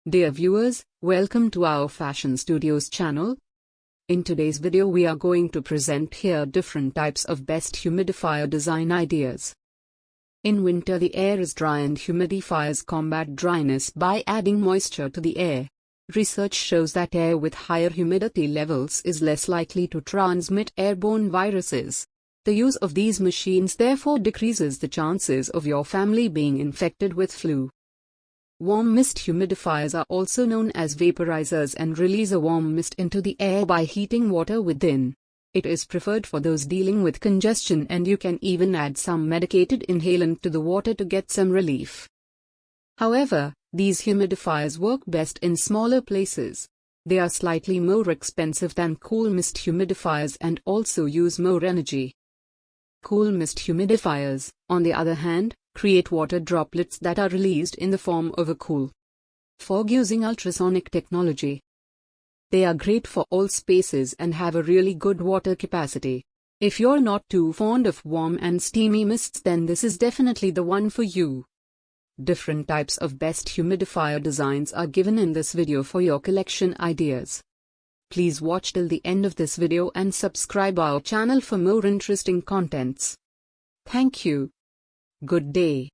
Dear viewers, welcome to our Fashion Studios channel. In today's video we are going to present here different types of best humidifier design ideas. In winter the air is dry and humidifiers combat dryness by adding moisture to the air. Research shows that air with higher humidity levels is less likely to transmit airborne viruses. The use of these machines therefore decreases the chances of your family being infected with flu. Warm mist humidifiers are also known as vaporizers and release a warm mist into the air by heating water within. It is preferred for those dealing with congestion, and you can even add some medicated inhalant to the water to get some relief. However, these humidifiers work best in smaller places. They are slightly more expensive than cool mist humidifiers and also use more energy. Cool mist humidifiers, on the other hand, create water droplets that are released in the form of a cool fog using ultrasonic technology. They are great for all spaces and have a really good water capacity. If you're not too fond of warm and steamy mists, then this is definitely the one for you. Different types of best humidifier designs are given in this video for your collection ideas. Please watch till the end of this video and subscribe our channel for more interesting contents. Thank you. Good day.